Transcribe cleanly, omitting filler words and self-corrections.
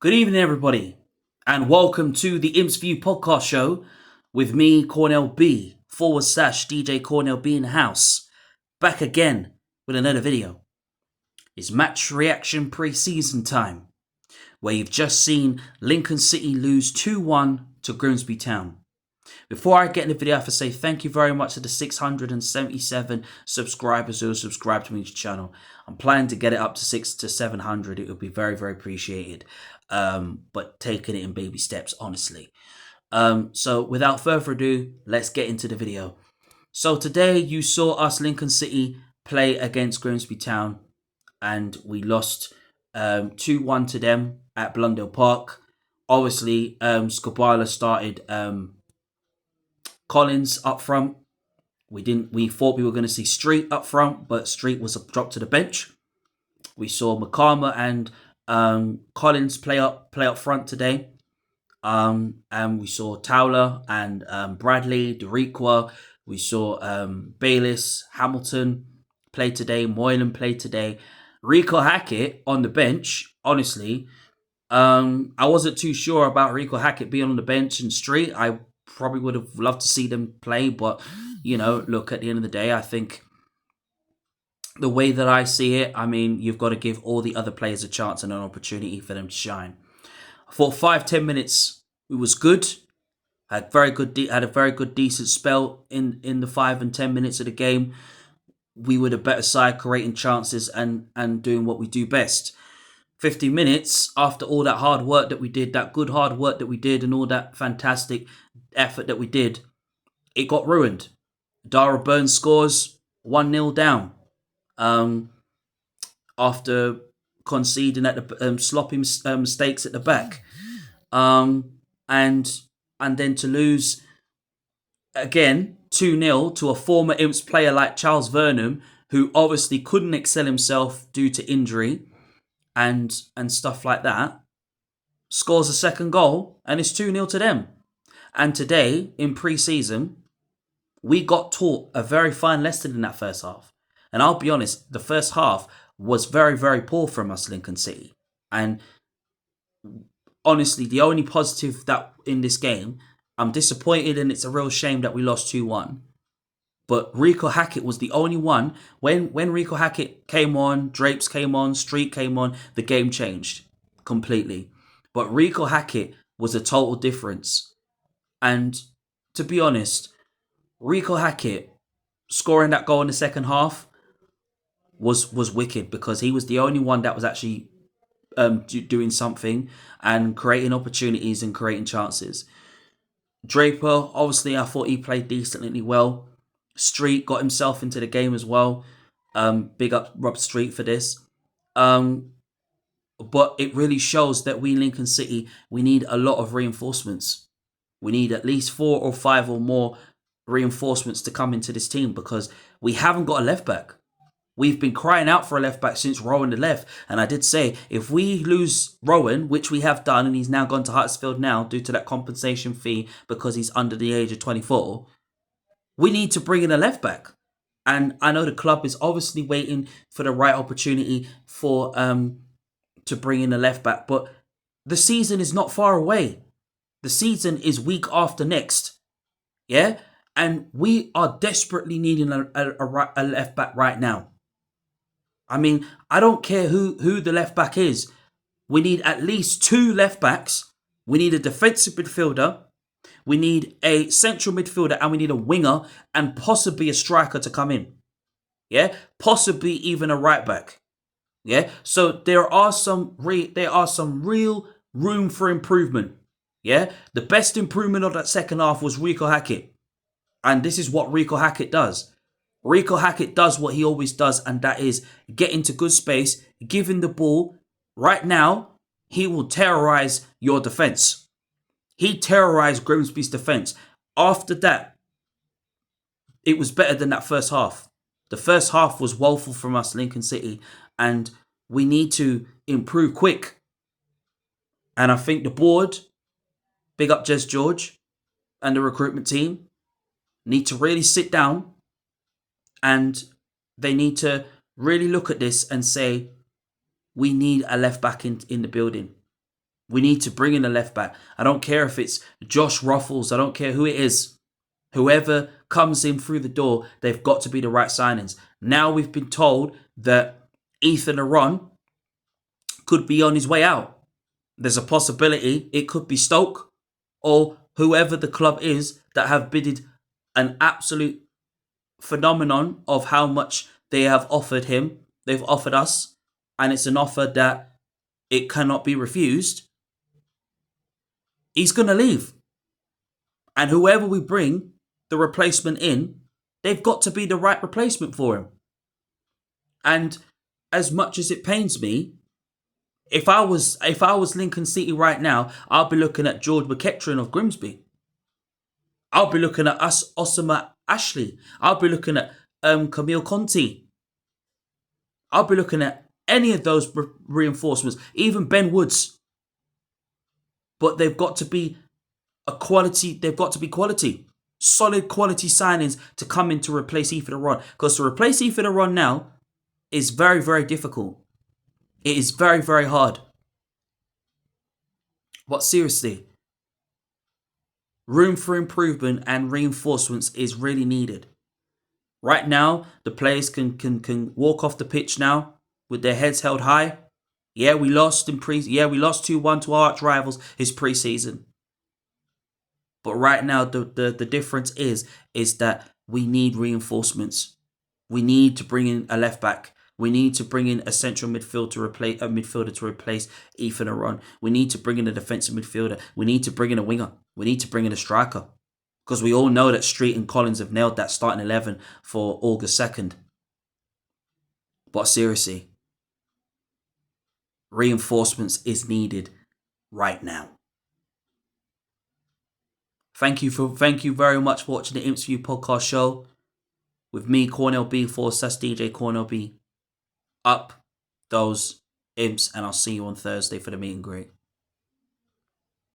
Good evening, everybody, and welcome to the Imps View podcast show with me, Cornell B, / DJ Cornell B in the house, back again with another video. It's match reaction pre-season time, where you've just seen Lincoln City lose 2-1 to Grimsby Town. Before I get in the video, I have to say thank you very much to the 677 subscribers who have subscribed to my channel. I'm planning to get it up to 600 to 700. It would be very, very appreciated. But taking it in baby steps, honestly. So without further ado, let's get into the video. So today you saw us, Lincoln City, play against Grimsby Town, and we lost 2-1 to them at Blundell Park. Obviously, Skobala started Collins up front. We thought we were going to see Street up front, but Street was dropped to the bench. We saw McCarmer and Collins play up front today. And we saw Towler and Bradley, Deriqua. We saw Bayliss, Hamilton play today. Moylan played today. Rico Hackett on the bench. Honestly, I wasn't too sure about Rico Hackett being on the bench and Street. I probably would have loved to see them play, but look, at the end of the day, I think the way that I see it, I mean, you've got to give all the other players a chance and an opportunity for them to shine. I thought 5-10 minutes it was good. Had a very good decent spell in the 5 and 10 minutes of the game. We were the better side, creating chances and doing what we do best. 50 minutes after all that hard work that we did, that good hard work that we did, and all that fantastic effort that we did, it got ruined. Dara Burns scores 1-0 down after conceding at the sloppy mistakes at the back, and then to lose again 2-0 to a former Imps player like Charles Vernham, who obviously couldn't excel himself due to injury and stuff like that, scores a second goal, and it's 2-0 to them. And today, in pre-season, we got taught a very fine lesson in that first half. And I'll be honest, the first half was very, very poor from us, Lincoln City. And honestly, the only positive that in this game, I'm disappointed, and it's a real shame that we lost 2-1. But Rico Hackett was the only one. When Rico Hackett came on, Drapes came on, Street came on, the game changed completely. But Rico Hackett was a total difference. And to be honest, Rico Hackett scoring that goal in the second half was wicked, because he was the only one that was actually doing something and creating opportunities and creating chances. Draper, obviously, I thought he played decently well. Street got himself into the game as well. Big up Rob Street for this. But it really shows that we, Lincoln City, we need a lot of reinforcements. We need at least 4 or 5 or more reinforcements to come into this team, because we haven't got a left back. We've been crying out for a left back since Rowan left. And I did say, if we lose Rowan, which we have done, and he's now gone to Huddersfield now due to that compensation fee because he's under the age of 24, we need to bring in a left back. And I know the club is obviously waiting for the right opportunity for to bring in a left back, but the season is not far away. The season is week after next. Yeah? And we are desperately needing a left back right now. I mean, I don't care who the left back is. We need at least 2 left backs. We need a defensive midfielder. We need a central midfielder, and we need a winger and possibly a striker to come in. Yeah? Possibly even a right back. Yeah? So there are some real room for improvement. Yeah? The best improvement of that second half was Rico Hackett. And this is what Rico Hackett does. Rico Hackett does what he always does, and that is get into good space, give him the ball. Right now, he will terrorize your defense. He terrorized Grimsby's defense. After that, it was better than that first half. The first half was woeful from us, Lincoln City, and we need to improve quick. And I think the board, big up Jez George and the recruitment team, need to really sit down, and they need to really look at this and say, we need a left back in the building. We need to bring in a left back. I don't care if it's Josh Ruffles. I don't care who it is. Whoever comes in through the door, they've got to be the right signings. Now we've been told that Ethan Aron could be on his way out. There's a possibility it could be Stoke or whoever the club is that have bidded an absolute phenomenon of how much they have offered him. They've offered us, and it's an offer that it cannot be refused. He's going to leave. And whoever we bring the replacement in, they've got to be the right replacement for him. And as much as it pains me, if I was Lincoln City right now, I'll be looking at George McEachran of Grimsby. I'll be looking at Osama Ashley. I'll be looking at Camille Conti. I'll be looking at any of those reinforcements, even Ben Woods. But they've got to be quality, solid quality signings to come in to replace Ethan Aron. Because to replace Ethan Aron now is very, very difficult. It is very, very hard. But seriously, room for improvement and reinforcements is really needed. Right now, the players can walk off the pitch now with their heads held high. Yeah, we lost 2-1 to our arch rivals his pre-season. But right now, the difference is that we need reinforcements. We need to bring in a left back. We need to bring in a central midfielder to replace Ethan Aron. We need to bring in a defensive midfielder. We need to bring in a winger. We need to bring in a striker. Because we all know that Street and Collins have nailed that starting 11 for August 2nd. But seriously, reinforcements is needed right now. Thank you very much for watching the Imps View podcast show with me, Cornell B, / DJ Cornell B. Up those Imps, and I'll see you on Thursday for the meet and greet.